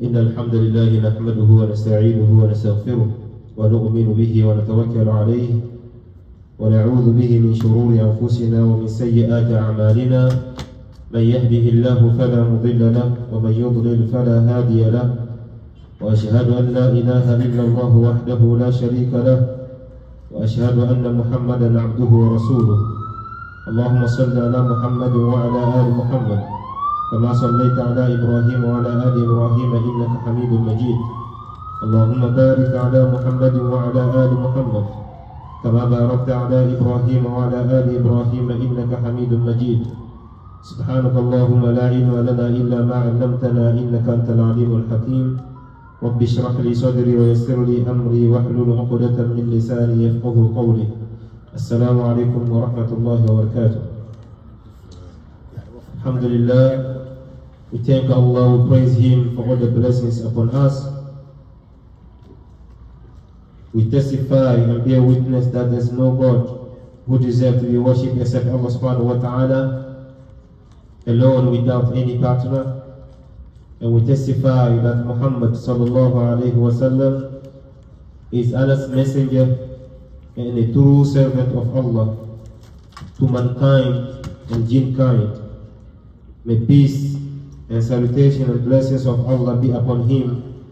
إن الحمد لله نحمده ونستعينه ونستغفره ونؤمن به ونتوكل عليه ونعوذ به من شرور أنفسنا ومن سيئات أعمالنا من يهده الله فلا مضل له ومن يضلل فلا هادي له وأشهد أن لا إله إلا الله وحده لا شريك له وأشهد أن محمدا عبده ورسوله اللهم صل على محمد وعلى آل محمد كما صليت على إبراهيم وعلى آل إبراهيم إنك حميد مجيد اللهم بارك على محمد وعلى آل محمد كما باركت على إبراهيم وعلى آل إبراهيم إنك حميد مجيد سبحانك اللهم لا علم لنا إلا ما علمتنا إنك أنت العليم الحكيم رب اشرح لي صدري ويسر لي أمري واحلل عقدة من لساني يفقهوا قولي السلام عليكم ورحمة الله وبركاته. Alhamdulillah, we thank Allah, we praise Him for all the blessings upon us. We testify and bear witness that there is no God who deserves to be worshipped except Allah subhanahu wa ta'ala, alone without any partner. And we testify that Muhammad sallallahu alayhi wa sallam is Allah's messenger and a true servant of Allah to mankind and jinn kind. May peace and salutation and blessings of Allah be upon him,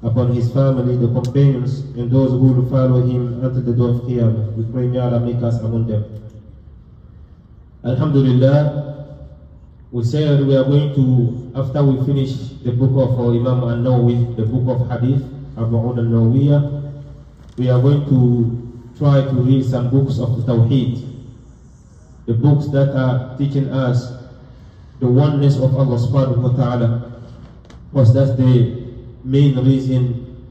upon his family, the companions, and those who will follow him until the day of Qiyamah. We pray may Allah make us among them. Alhamdulillah, we said we are going to, after we finish the book of Imam An-Nawawi, the book of Hadith, Arba'un An-Nawawiyah, we are going to try to read some books of the Tawheed, the books that are teaching us the oneness of Allah subhanahu wa ta'ala, because that's the main reason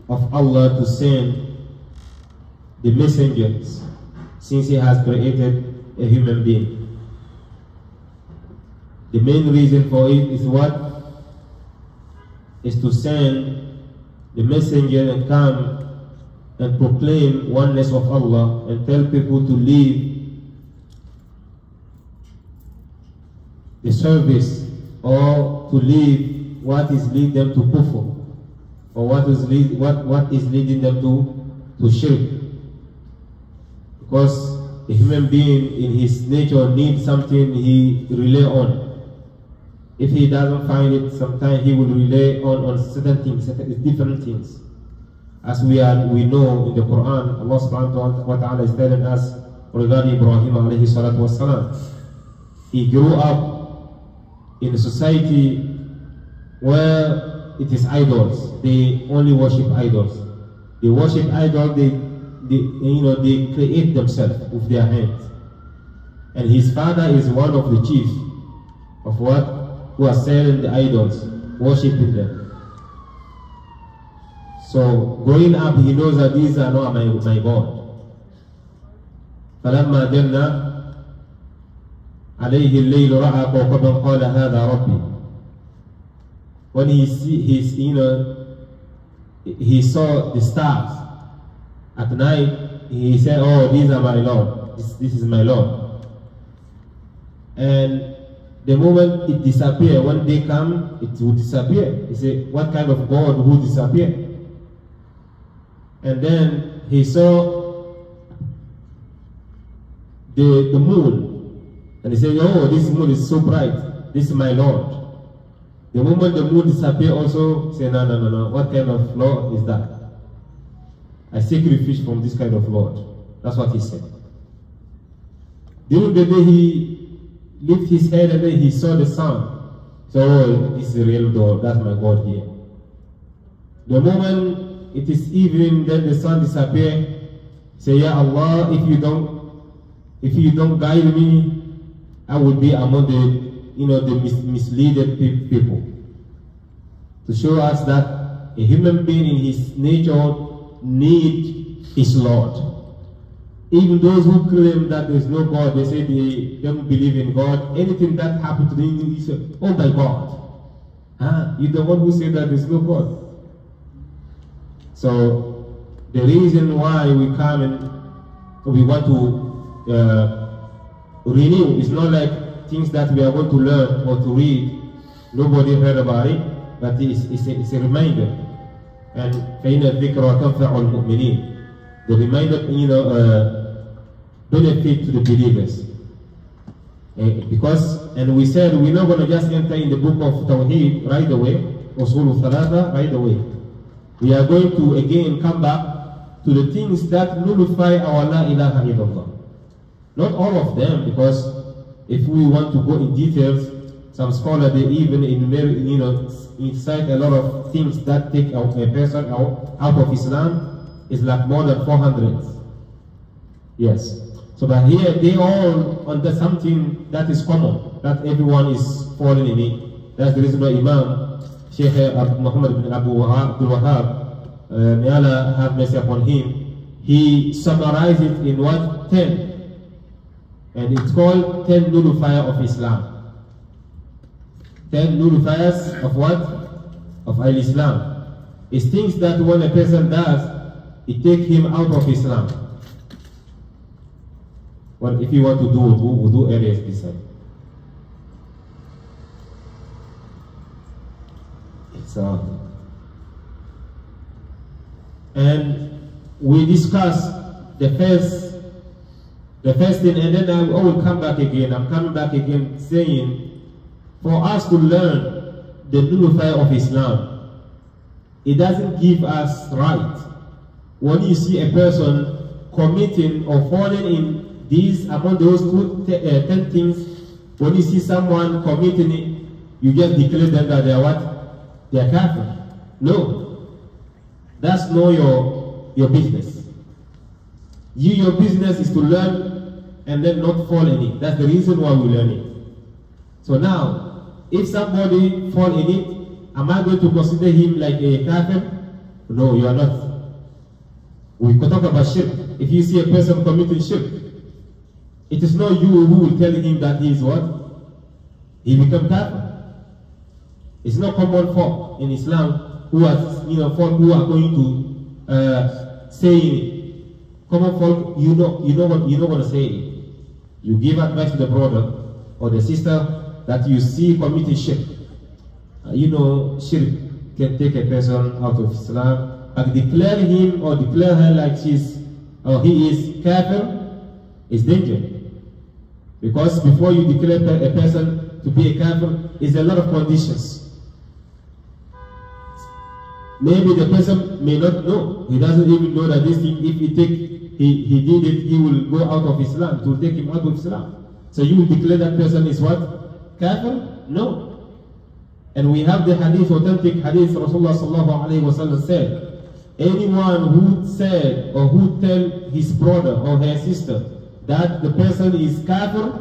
of Allah to send the messengers, since He has created a human being. The main reason for it is what? Is to send the messenger and come and proclaim oneness of Allah and tell people to leave the service or to leave what is leading them to kufr or what is leading them to shirk. Because the human being in his nature needs something he rely on. If he doesn't find it, sometimes he will rely on certain things, different things. As we know in the Quran, Allah subhanahu wa ta'ala is telling us regarding Ibrahim alayhi salatu wassalam. He grew up in a society where it is idols. They only worship idols. They worship idols, they create themselves with their hands. And his father is one of the chiefs of what? Who are selling the idols, worshipping them. So growing up, he knows that these are not my God. فلما جن عليه الليل رأى كوكبا قال هذا ربي. When he saw the stars at night, he said, "Oh, these are my Lord. This is my Lord." And the moment it disappears, when they come, it will disappear. He said, "What kind of God will disappear?" And then he saw the moon, and he said, "Oh, this moon is so bright. This is my Lord." The moment the moon disappears, also say, "No. What kind of Lord is that? I seek refuge from this kind of Lord." That's what he said. During the day, he lifted his head and then he saw the sun. So, "Oh, this is a real God. That's my God here." The moment it is evening, then the sun disappears. Say, "Ya Allah, if you don't guide me, I will be among the misleaded people." To show us that a human being in his nature needs his Lord. Even those who claim that there is no God, they say they don't believe in God. Anything that happens to them, they say, "Oh my God." You're the one who said that there is no God. So the reason why we come and we want to renew is not like things that we are going to learn or to read. Nobody heard about it. but it's a reminder. And فَإِنَّ الذِّكْرَ تَنْفَعُ الْمُؤْمِنِينَ. The reminder, benefit to the believers. And we said we're not going to just enter in the book of Tawheed right away, Usul Thalatha right away. We are going to again come back to the things that nullify our La ilaha illallah. Not all of them, because if we want to go in details, some scholars they even incite a lot of things that take a person out of Islam. Is like more than 400. Yes. So but here they all under something that is common, that everyone is falling in it. That's the reason why Imam Sheikh Muhammad bin Abdul Wahab, may Allah have mercy upon him, he summarized it in what? 10. And it's called 10 nullifiers of Islam. 10 nullifiers of what? Of Al-Islam. It's things that when a person does, it takes him out of Islam. Well, if you want to do wudu areas this time. So, and we discuss the first thing, and then I will come back again. I'm coming back again saying, for us to learn the nullifier of Islam, it doesn't give us right. When you see a person committing or falling in these among those 10 things, when you see someone committing it, you just declare them that they are what? They are kafir. No. That's not your business. Your business is to learn and then not fall in it. That's the reason why we learn it. So now, if somebody fall in it, am I going to consider him like a kafir? No, you are not. We could talk about shirk. If you see a person committing shirk, it is not you who will tell him that he is what? He become kafir. It's not common folk in Islam who are folk who are going to say it. Common folk, you're not going to say it. You give advice to the brother or the sister that you see committing shirk. Shirk can take a person out of Islam. And declare him or declare her like he is kafir is dangerous. Because before you declare a person to be a kafir, is a lot of conditions. Maybe the person may not know. He doesn't even know that this thing, if he did it, he will go out of Islam. It will take him out of Islam. So you will declare that person is what? Kafir? No. And we have the hadith, authentic hadith, Rasulullah sallallahu alayhi wa sallam said, anyone who said or who tell his brother or her sister that the person is kafir,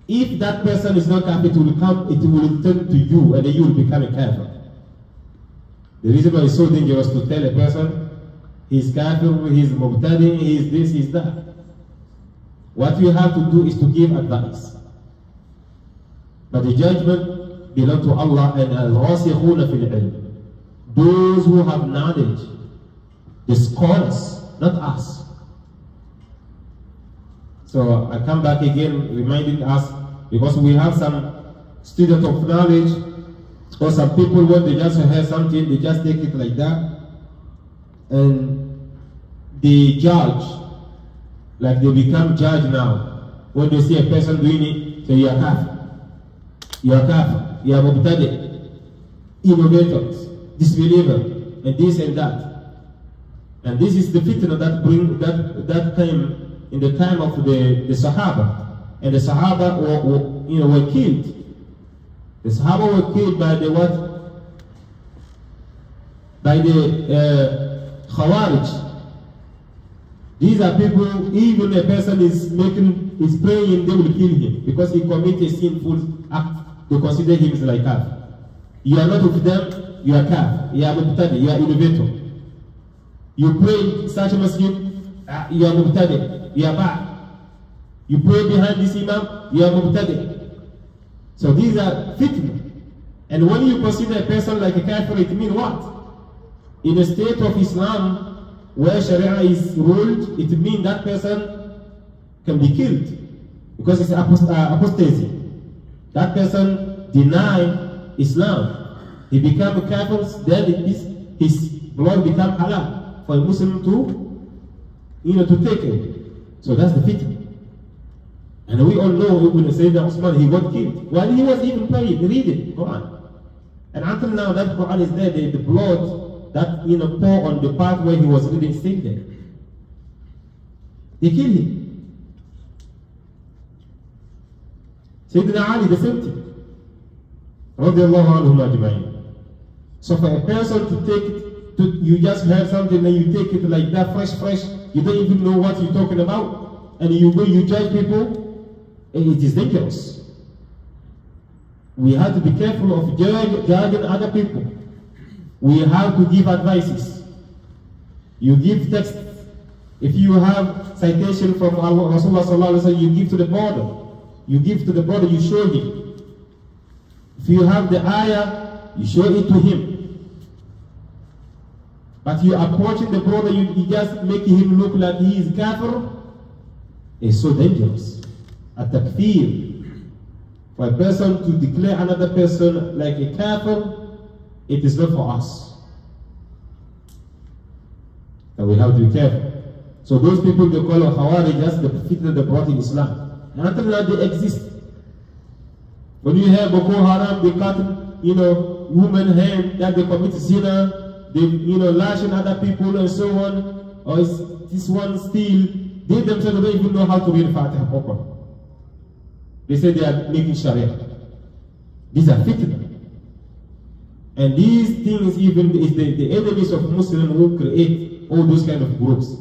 if that person is not kafir, it will return to you and then you will become a kafir. The reason why it's so dangerous to tell a person he's kafir, he's mubtadi, he's this, he's that. What you have to do is to give advice. But the judgment belongs to Allah and al-rasikhuna fil ilm. Those who have knowledge, the scholars, not us. So I come back again reminding us, because we have some students of knowledge, or some people when they just hear something, they just take it like that, and they judge, like they become judge now. When they see a person doing it, say, you are kafir, you are kafir, you are mubtadi, innovators, disbeliever, and this and that. And this is the fitna that came in the time of the Sahaba. And the Sahaba were killed. The Sahaba were killed by the what? By the Khawarij. These are people, even a person is praying, they will kill him because he committed a sinful act. They consider him like kafir. You are not with them, you are kafir. You are mubtadi, you are innovator. You pray in such a masjid, you are mubtadi, you are bad. You pray behind this imam, you are mubtadi. So these are fitna. And when you consider a person like a kafir, it means what? In a state of Islam where Sharia is ruled, it means that person can be killed because it's apostasy. That person denied Islam. he became a kafir, then his blood became halal for a Muslim to take it. So that's the fitna. And we all know Ibn Sayyidina Usman, he got killed while he was even praying, reading Quran. And until now, that Quran is there, the blood that pour on the part where he was reading still there. They killed him. Sayyidina Ali, the same thing. Radiallahu anhum ajma'in. So for a person to take it, you just heard something and you take it like that, fresh, you don't even know what you're talking about, and you go, you judge people, it is dangerous. We have to be careful of judging other people. We have to give advices. You give text. If you have citation from Rasulullah sallallahu alaihi wasallam, you give to the brother. You give to the brother, you show him. If you have the ayah, you show it to him. But you approaching the brother, you just make him look like he is kafir. It's so dangerous. A takfir. For a person to declare another person like a kafir, it is not for us. So we have to be careful. So those people they call Khawarij, that's the fitna they brought in Islam. And until now they exist. When you hear Boko Haram, they cut, women hand, that they commit zina, they, lashing other people and so on, or this one steal, they themselves don't even know how to read Fatiha properly. They say they are making Sharia. These are fitna. And these things even is the enemies of Muslims who create all those kind of groups.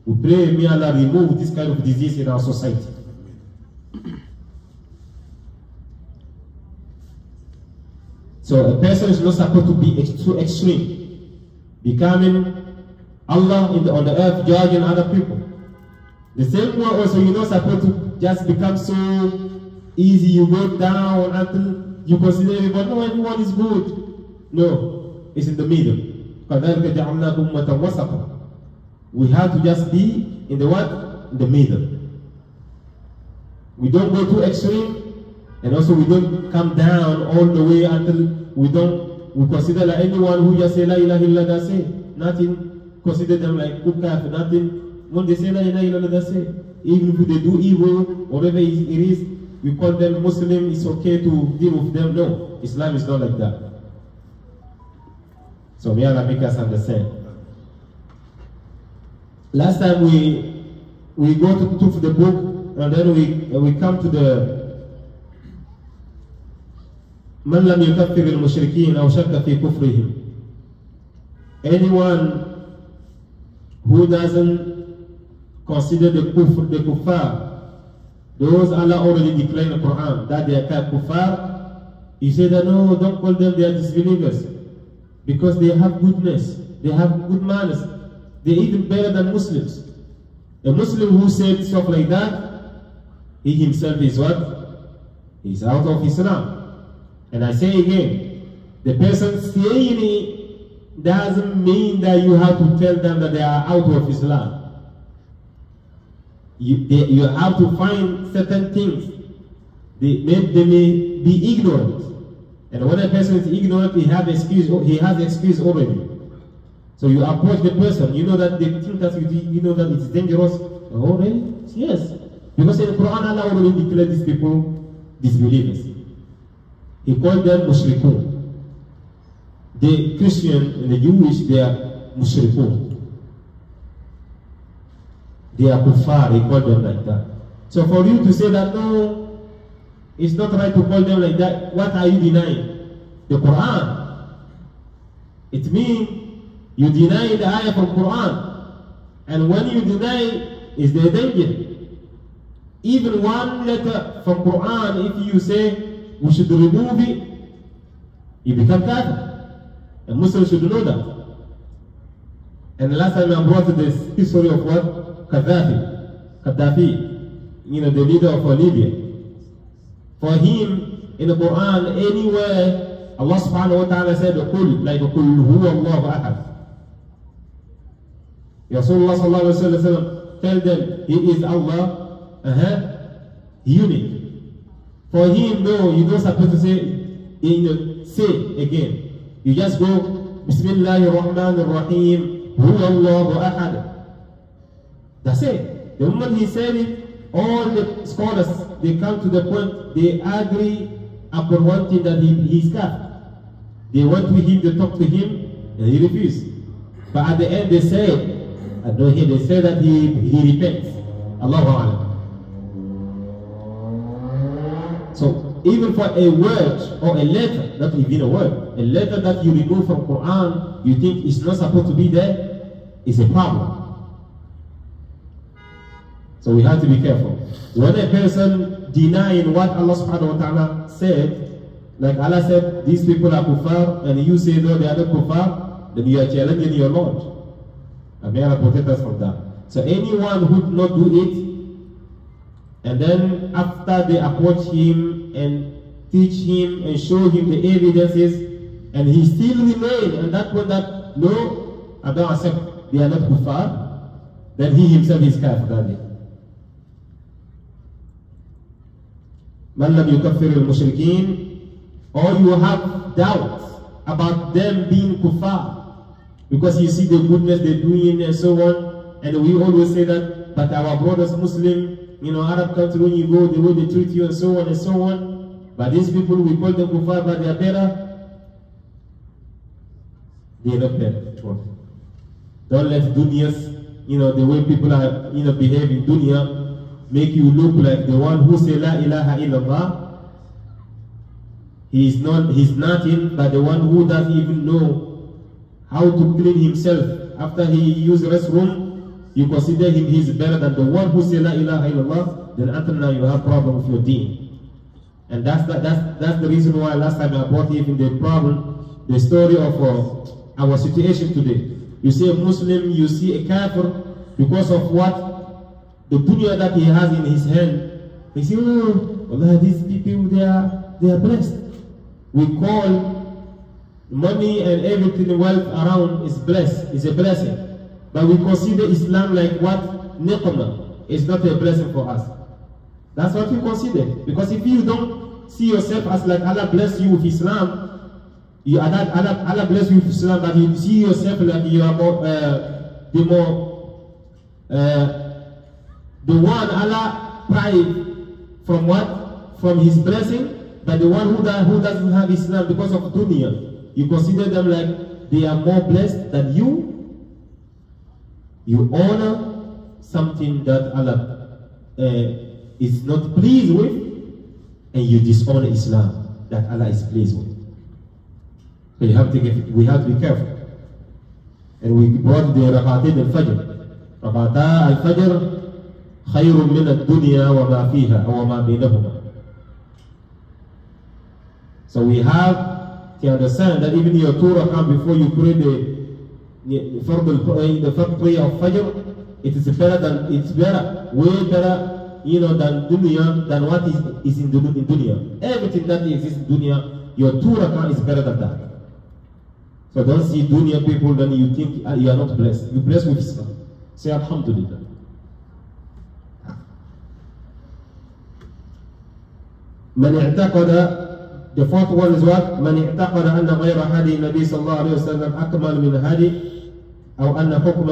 We pray, may Allah remove this kind of disease in our society. So a person is not supposed to be too extreme, becoming Allah on the earth, judging other people. The same way also, you're not supposed to just become so easy, you go down until you consider everybody, no, everyone is good. No, it's in the middle. We have to just be in the what? In the middle. We don't go too extreme, and also we don't come down all the way until we consider like anyone who just say La ilaha illallah, that's it. Nothing, consider them like good kafir, nothing. When they say La ilaha illallah, that's it. Even if they do evil, whatever it is, we call them Muslim, it's okay to deal with them. No, Islam is not like that. So may Allah make us understand. Last time we go to the book, and then we come to the من لم يكفر المشركين أو شك في كفرهم. Anyone who doesn't consider the kuffar, those Allah already declared in the Quran that they are kuffar, he said that no, don't call them, they are disbelievers, because they have goodness, they have good manners, they're even better than Muslims. A Muslim who said stuff like that, he himself is what? He's out of Islam. And I say again, the person saying it doesn't mean that you have to tell them that they are out of Islam. You have to find certain things. They may be ignorant. And when a person is ignorant, he has excuse already. So you approach the person, you know that they think that you know that it's dangerous. Oh, really? Yes. Because in the Quran, Allah already declared these people disbelievers. He called them mushrikun. The Christian and the Jewish, they are mushrikun. They are kuffar, he called them like that. So for you to say that, no, it's not right to call them like that, what are you denying? The Quran. It means you deny the ayah from Quran. And when you deny, is there danger? Even one letter from Quran, if you say, we should remove it, you become kafir. A Muslim should know that. And the last time I brought this history of what? Gaddafi, the leader of Libya. For him, in the Quran, anywhere, Allah subhanahu wa ta'ala said, like, Qul huwa Allahu ahad. Rasulullah sallallahu alayhi wa sallam, tell them, He is Allah, unique. For him, no, you don't supposed to say, say again. You just go, Bismillahir Rahmanir Rahim, Huwa Allahu Ahad. That's it. The moment he said it, all the scholars, they come to the point, they agree upon one thing, that he's kafir. They went to him, they talked to him, and he refused. But at the end they said, they say that he repents. Allahu Akbar. So even for a word or a letter, not even a word, a letter that you remove from Quran, you think it's not supposed to be there, is a problem. So we have to be careful. When a person denying what Allah subhanahu wa ta'ala said, like Allah said, these people are kuffar, and you say no, they are not kuffar, then you are challenging your Lord. And may Allah protect us from that. So anyone who do not do it, and then after they approach him and teach him and show him the evidences, and he still remain and that point that no, I don't accept, they are not kuffar, then he himself is kafir. Man lam yukaffir al-mushrikeen, or you have doubts about them being kuffar, because you see the goodness they're doing and so on, and we always say that, but our brothers Muslim, Arab country, when you go, the way they treat you and so on and so on, but these people, we call them kuffar, but they are better. They are not better. Don't let dunyas, the way people are, behave in dunya, make you look like the one who say La ilaha illallah. He's nothing but the one who doesn't even know how to clean himself. After he used restroom, you consider him he's better than the one who say La ilaha illallah. Then until now you have problem with your deen. And that's the reason why last time I brought even the problem, the story of our situation today. You see a Muslim, you see a kafir, because of what? The dunya that he has in his hand. He says, oh, Allah, these people, they are blessed. We call money and everything, wealth around is blessed, is a blessing. But we consider Islam like what? Niqmah. It's not a blessing for us. That's what we consider. Because if you don't see yourself as like Allah bless you with Islam, Allah bless you with Islam, but you see yourself like you are the one Allah pride from what? From his blessing. But the one who doesn't have Islam because of dunya, you consider them like they are more blessed than you. You honor something that Allah is not pleased with, and you dishonor Islam that Allah is pleased with. So we have to be careful. And we brought the Rakatain al-Fajr. Rakata al-Fajr خير من الدنيا وما فيها أو ما بينهما. So we have to understand that even your two rak'ah before you pray the first prayer of Fajr, it's way better, than dunya, than what is in dunya. Everything that exists in dunya, your two rak'ah is better than that. So don't see dunya people, then you think you are not blessed. You're blessed with Islam. Say Alhamdulillah. من اعتقد, the fourth one is what? من اعتقد أن غير هدي النبي صلى الله عليه وسلم أكمل من هدي أو أن حكم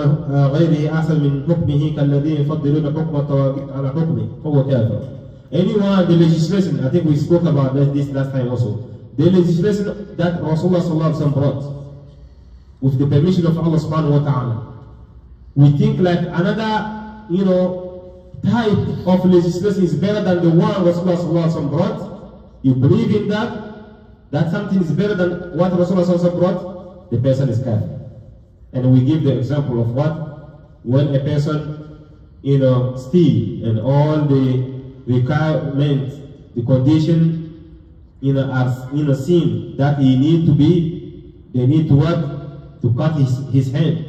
غيره أحسن من حكمه كالذين يفضلون حكم الطواغيت على حكمه فهو كافر. Anyone, the legislation, I think we spoke about this last time also, the legislation that Rasulullah sallallahu alaihi wasallam brought with the permission of Allah subhanahu wa ta'ala, we think like another, type of legislation is better than the one Rasulullah sallallahu alaihi wasallam brought. You believe in that something is better than what Rasulullah sallallahu alaihi wasallam brought, the person is kafir. And we give the example of what? When a person, steal, and all the requirements, the condition, are, sin that he need to be, they need to what? To cut his hand.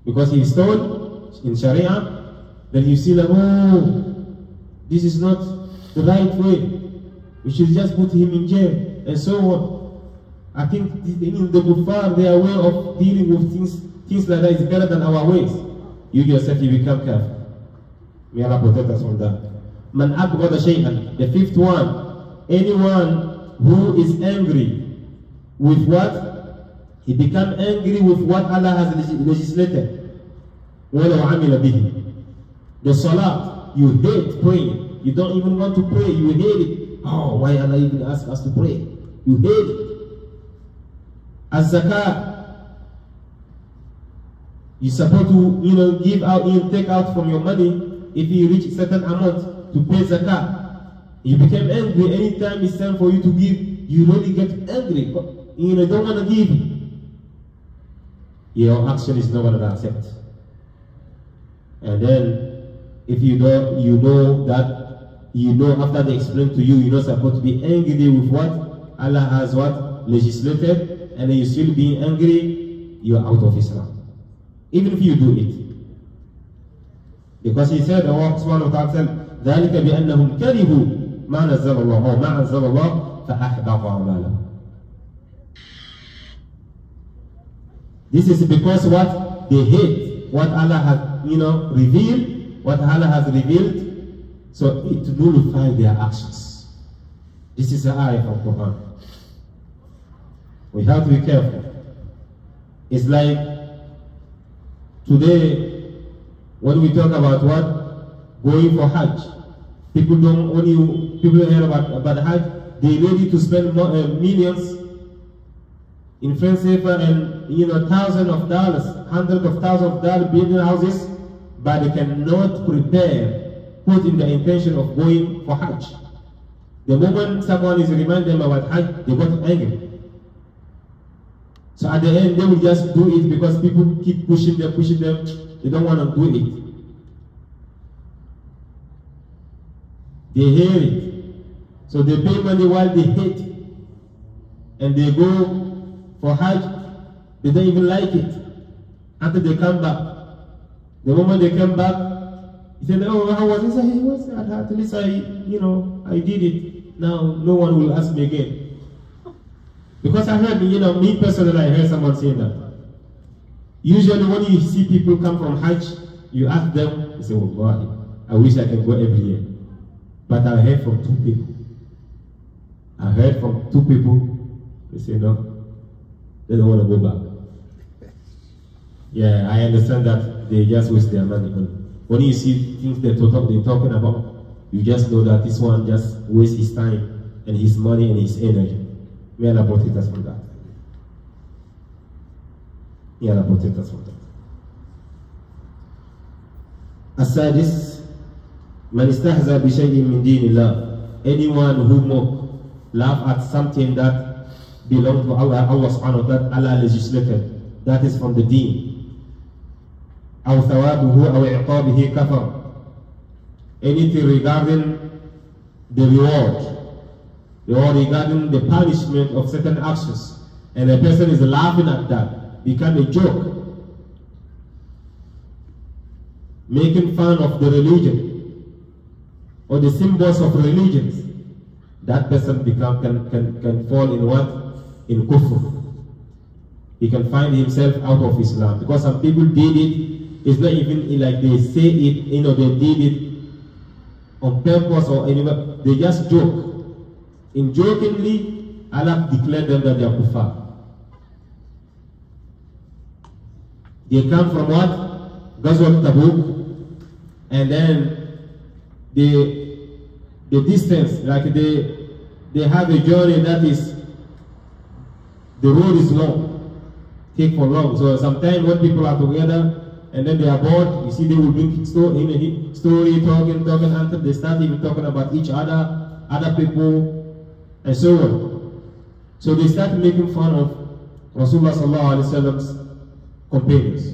Because he stole in Sharia, then you see like, oh, this is not the right way. We should just put him in jail, and so on. I think the kuffar, their way of dealing with things like that is better than our ways. You yourself, you become kafir. May Allah protect us from that. Man abghada shay'an. The fifth one, anyone who is angry with what? He became angry with what Allah has legislated. وَلَوْ عَمِلَ بِهِ. The salah, you hate praying. You don't even want to pray. You hate it. Oh, why Allah even ask us to pray? You hate it. As-zakah, you're supposed to, give out, take out from your money if you reach a certain amount to pay zakah. You became angry anytime it's time for you to give. You really get angry. You don't want to give. Your action is not going to accept. And then, if you know after they explain to you, you're not supposed to be angry with what Allah has legislated, and then you still being angry, you are out of Islam. Even if you do it. Because he said, Allah subhanahu wa ta'ala said, ذَلِكَ بِأَنَّهُمْ كَرِهُوا مَا نَزَّلَ اللَّهُ أو مَا أَنزَلَ اللَّهُ فَأَحْبَطَ أَعْمَالَهُمْ. This is because what they hate, what Allah has, revealed, what Allah has revealed, so it nullifies their actions. This is the ayah from Quran. We have to be careful. It's like today, when we talk about what? Going for Hajj. People hear about Hajj, they're ready to spend millions in France and thousands of dollars, hundreds of thousands of dollars building houses, but they cannot put in the intention of going for Hajj. The moment someone is reminding them about Hajj, they got angry. So at the end, they will just do it because people keep pushing them. They don't want to do it. They hear it. So they pay money while they hate it. And they go for Hajj, they don't even like it until they come back. The moment they come back, he said, oh, how was it? He was at least I did it. Now no one will ask me again. Because I heard, me personally, I heard someone saying that. Usually when you see people come from Hajj, you ask them, you say, oh God, I wish I could go every year. But I heard from two people. They say, no, they don't want to go back. Yeah, I understand that they just waste their money. But when you see things they're talking about, you just know that this one just wastes his time and his money and his energy. May Allah protect us from that. May Allah protect us from that. As-sadis, man istahza bi shay'in min dinillah. Anyone who laugh at something that belongs to Allah subhanahu wa ta'ala, Allah legislated, that is from the deen. Aw thawabuhu aw iqabihi kafar. Anything regarding the reward, or regarding the punishment of certain actions, and the person is laughing at that, become a joke, making fun of the religion or the symbols of religions, that person can fall in what? In kufr. He can find himself out of Islam, because some people did it. It's not even like they say it, they did it on purpose or anywhere. They just joke. In jokingly, Allah declared them that they are kuffar. They come from what? Ghazwat Tabuk, and then the distance, like they have a journey that is, the road is long, take for long. So sometimes when people are together and then they are bored, you see they will bring story, talking until they start even talking about each other people, and so on. So they start making fun of Rasulullah sallallahu alaihi wasallam's companions,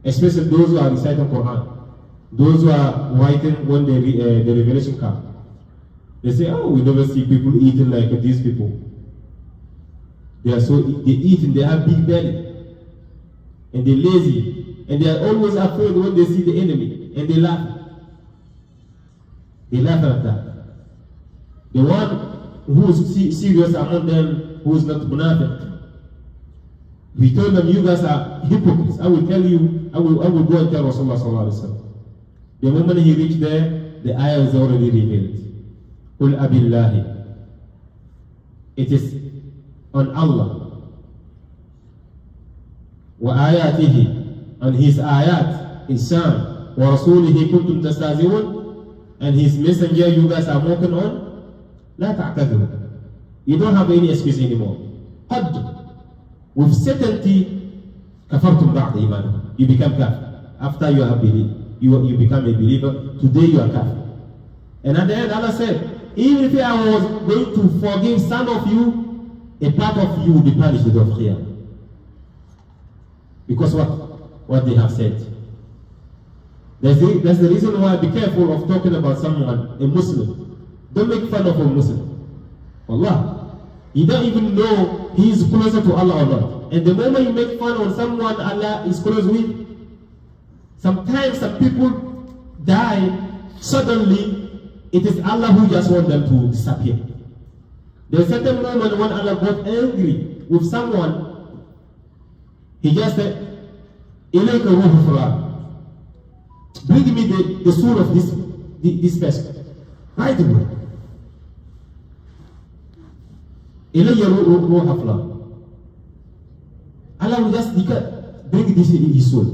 especially those who are reciting Quran, those who are writing when the revelation comes. They say, oh, we never see people eating like these people. They eat and they have big belly, and they're lazy, and they are always afraid when they see the enemy, and they laugh. They laugh at that. The one who is serious among them, who is not munafiq, we told them, you guys are hypocrites. I will tell you, I will go and tell Rasulullah sallallahu alaihi wasallam. The moment he reached there, the ayah is already revealed. Qul abillahi. It is on Allah. وآياته, and his ayat, his son, وَرَسُولِهِ كُنْتُمْ تَسْتَهْزِئُونَ, and his messenger you guys are mocking on, لَا تَعْتَذِرُوا, you don't have any excuse anymore. قَدْ, with certainty, كَفَرْتُمْ بَعْدَ إِيمَانِكُمْ, you become kafir. After you have believed, you become a believer, today you are kafir. And at the end Allah said, even if I was going to forgive some of you, a part of you will be punished with the day of Qiyamah. Because what they have said. That's the reason why be careful of talking about someone, a Muslim. Don't make fun of a Muslim. Allah. You don't even know he is closer to Allah or not. And the moment you make fun of someone Allah is close with, sometimes some people die suddenly. It is Allah who just wants them to disappear. There's a certain moment when Allah got angry with someone, he just said, إِلَيْكَ رُوحُ فُلَانٍ, bring me the soul of this person. Right away. إِلَيَّ رُوحَ فُلَانٍ. Allah will just bring his soul.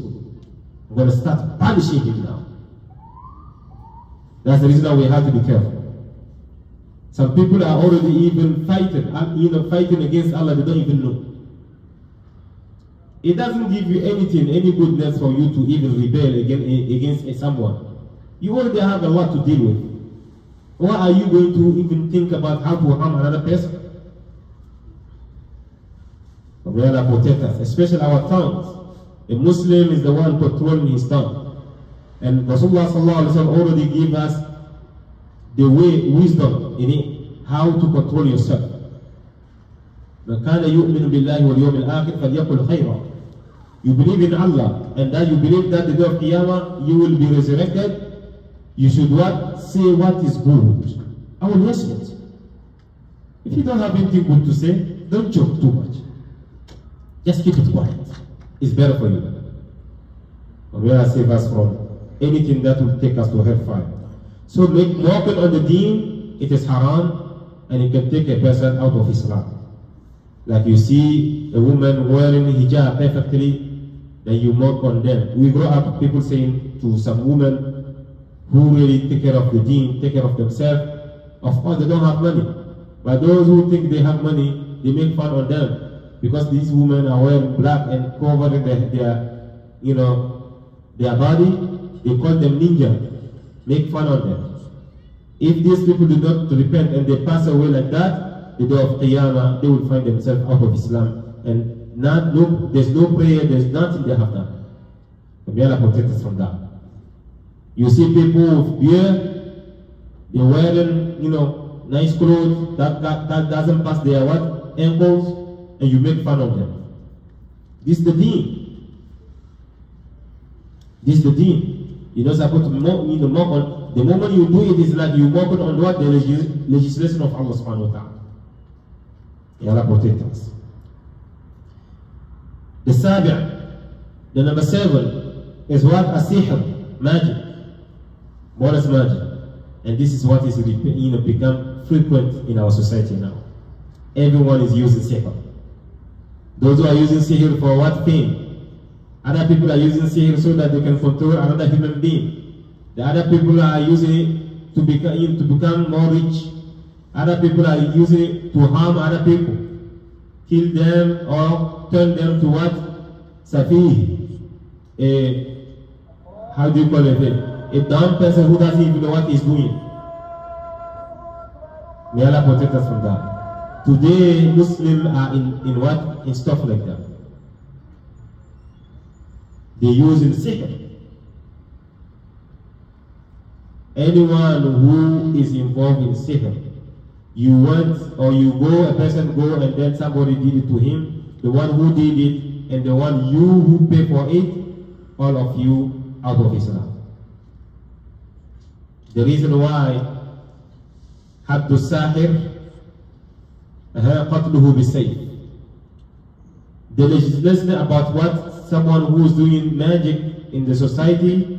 I'm going to start punishing him now. That's the reason why we have to be careful. Some people are already even fighting against Allah, they don't even know. It doesn't give you anything, any goodness for you to even rebel against someone. You already have a lot to deal with. Why are you going to even think about how to harm another person? May Allah protect us, especially our tongues. A Muslim is the one controlling his tongue. And Rasulullah already gave us the way, wisdom in it, how to control yourself. مَنْ كَانَ يُؤْمِنُ بِاللَّهِ وَالْيَوْمِ الْآخِرِ فَلْيَقُلْ خَيْرًا. You believe in Allah, and that you believe that the day of Qiyamah you will be resurrected, you should what? Say what is good. I will listen it. If you don't have anything good to say, don't joke too much. Just keep it quiet. It's better for you. And may Allah save us from anything that will take us to hellfire. So walking on the deen, it is haram, and it can take a person out of Islam. Like you see a woman wearing hijab perfectly, then you mock on them. We grow up people saying to some women who really take care of the deen, take care of themselves, of course they don't have money. But those who think they have money, they make fun of them. Because these women are wearing black and covering their body, they call them ninja, make fun of them. If these people do not repent and they pass away like that, the day of Qiyamah, they will find themselves out of Islam. And there's no prayer, there's nothing they have done. May Allah protect us from that. You see people with beard, they're wearing, nice clothes, that doesn't pass their ankles, and you make fun of them. This is the deen. This is the deen. You're not supposed to mock on. The moment you do it, it's like you mock on what? The legislation of Allah subhanahu wa ta'ala. May Allah protect us. The number 7 is what? As-sihr, magic. What is magic? And this is what is become frequent in our society now. Everyone is using sihr. Those who are using sihr for what? Fame. Other people are using sihr so that they can control another human being. The other people are using it to become more rich. Other people are using it to harm other people. Kill them or turn them to what? Safih. How do you call it? A dumb person who doesn't even know what he's doing. May Allah protect us from that. Today, Muslims are in what? In stuff like that. They use in sihr. Anyone who is involved in sihr, a person go and then somebody did it to him, the one who did it and the one you who pay for it, all of you out of Islam. The reason why حد الساحر قتله بالسيف. The legislation about what someone who is doing magic in the society,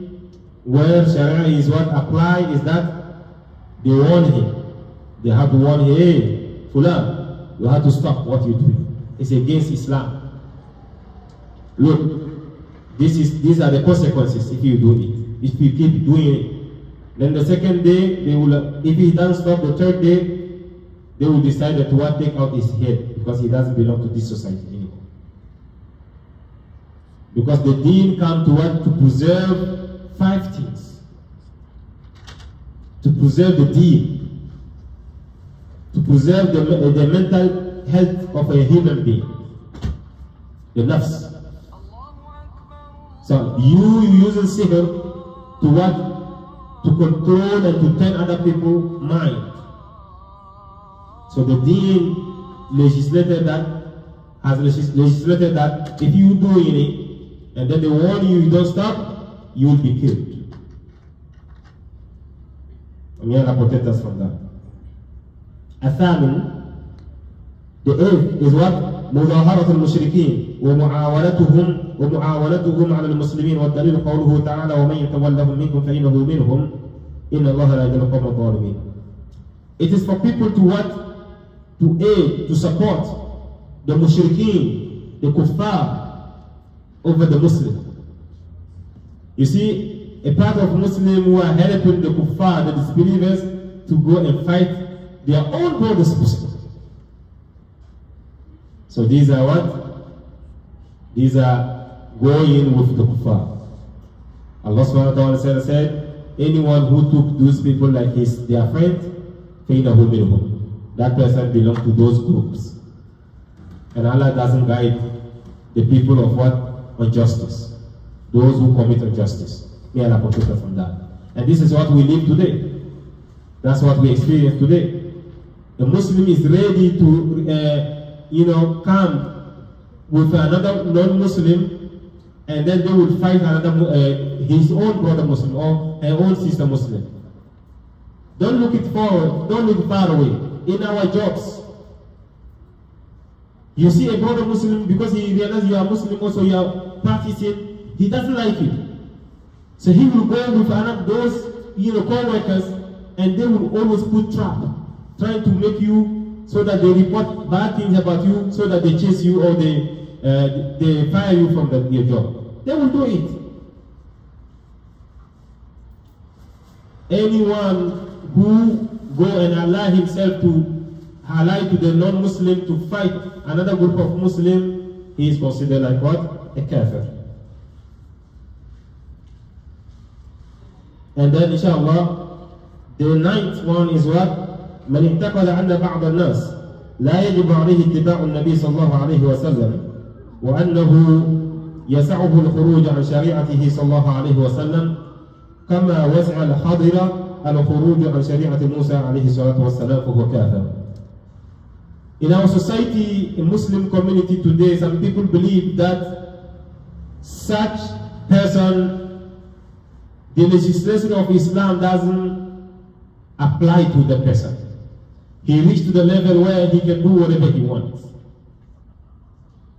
where Sharia is what applied, is that they warn him. They have to warn him, hey, Fulan, you have to stop what you're doing. It's against Islam. look, these are the consequences if you do it. If you keep doing it, then the second day they will. If he doesn't stop, the third day they will decide that to take out his head because he doesn't belong to this society anymore. Because the deen come to what? To preserve 5 things. To preserve the deen. To preserve the mental health of a human being. The nafs. So you using sihr to what? To control and to turn other people's mind. So the deen legislated that if you do it and then they warn you don't stop, you will be killed. And may Allah protect us from that. الثامن, the 8th is what? مظاهرة المشركين ومعاونتهم على المسلمين, والدليل قوله تعالى ومن يتولهم منكم فإنه منهم إن الله لا يهدي القوم الظالمين. It is for people to what? To aid, to support the mushrikeen, the kuffar over the Muslim. You see, a part of Muslims who are helping the kuffar, the disbelievers, to go and fight their own brothers Muslims. So these are what? These are going with the kuffar. Allah subhanahu wa ta'ala said, anyone who took those people like their friend, فَإِنَّهُ مِنْهُمْ. That person belongs to those groups. And Allah doesn't guide the people of what? Injustice. Those who commit injustice. May Allah protect us from that. And this is what we live today. That's what we experience today. The Muslim is ready to, come with another non-Muslim, and then they will fight his own brother Muslim or her own sister Muslim. Don't look it forward. Don't look far away. In our jobs, you see a brother Muslim, because he realizes you are Muslim also, you are practicing, he doesn't like it. So he will go with those co-workers, and they will always put trap, trying to make you so that they report bad things about you, so that they chase you or they fire you from your job. They will do it. Anyone who go and allow himself to highlight to the non-Muslim to fight another group of Muslim, he is considered like what? A kafir. And then inshallah, the 9th one is what? من اعتقد أن بعض الناس لا يجب عليه اتباع النبي صلى الله عليه وسلم وأنه يسعه الخروج عن شريعته صلى الله عليه وسلم كما وسع الحاضر الخروج عن شريعة موسى عليه الصلاة والسلام فهو كافر. In our society, in Muslim community today, some people believe that such person, the legislation of Islam doesn't apply to the person. He reached to the level where he can do whatever he wants.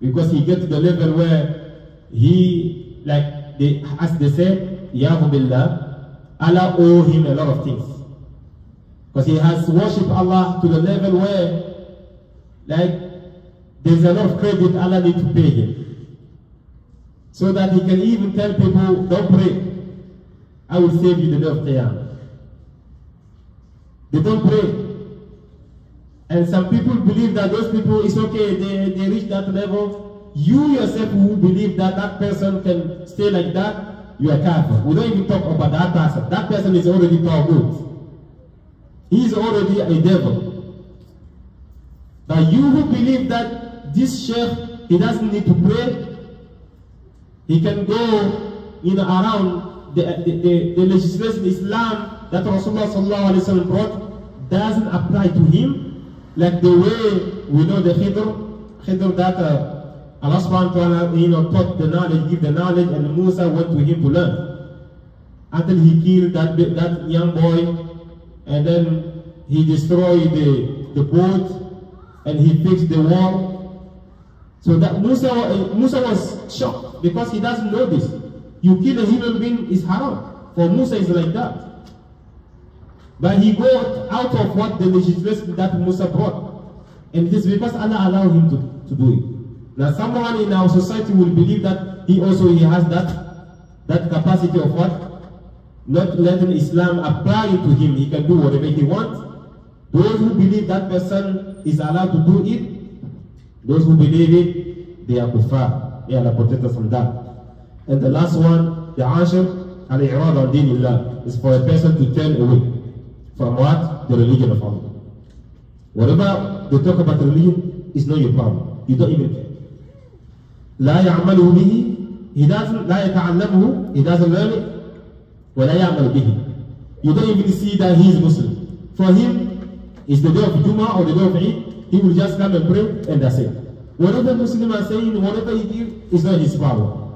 Because he gets to the level where he, as they say, Yahu Billah, Allah owe him a lot of things. Because he has worshipped Allah to the level where, there's a lot of credit Allah needs to pay him. So that he can even tell people, don't pray, I will save you the day of Qiyamah. They don't pray. And some people believe that those people, it's okay, they reach that level. You yourself who believe that that person can stay like that, you are kafir. We don't even talk about that person. That person is already Tawgut. He is already a devil. But you who believe that this sheikh, he doesn't need to pray, he can go around the legislation Islam that Rasulullah sallallahu alaihi wasallam brought doesn't apply to him, like the way we know the Khidr that Allah subhanahu wa ta'ala taught the knowledge, give the knowledge, and Musa went to him to learn until he killed that young boy, and then he destroyed the boat and he fixed the wall. So that Musa was shocked because he doesn't know this. You kill a human being is haram. For Musa is like that. But he got out of what the legislation that Musa brought. And it is because Allah allowed him to do it. Now someone in our society will believe that he has that capacity of what? Not letting Islam apply to him. He can do whatever he wants. Those who believe that person is allowed to do it, those who believe it, they are kuffar. They are protected from that. And the last one, the ashir, al-i'rad an dinillah, is for a person to turn away from what? The religion of Allah. Whatever they talk about religion is not your problem. You don't even care. لا يعمله به, he doesn't, لا يتعلمه, he doesn't learn it. ولا يعمل به. You don't even see that he is Muslim. For him, it's the day of Jummah or the day of Eid, he will just come and pray and that's it. Whatever Muslims are saying, whatever he did, is not his problem.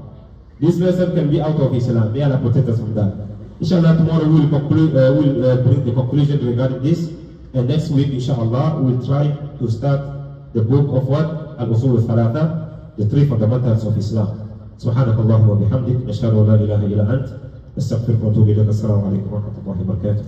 This person can be out of Islam. May Allah protect us from that. Inshallah, tomorrow we'll bring the conclusion regarding this. And next week, inshallah, we'll try to start the book of what? Al-Usul al-Thalatha, the three fundamentals of Islam. سبحانك اللهم وبحمدك نشهد أن لا إله إلا أنت نستغفرك ونتوب إليك. السلام عليكم ورحمة الله وبركاته.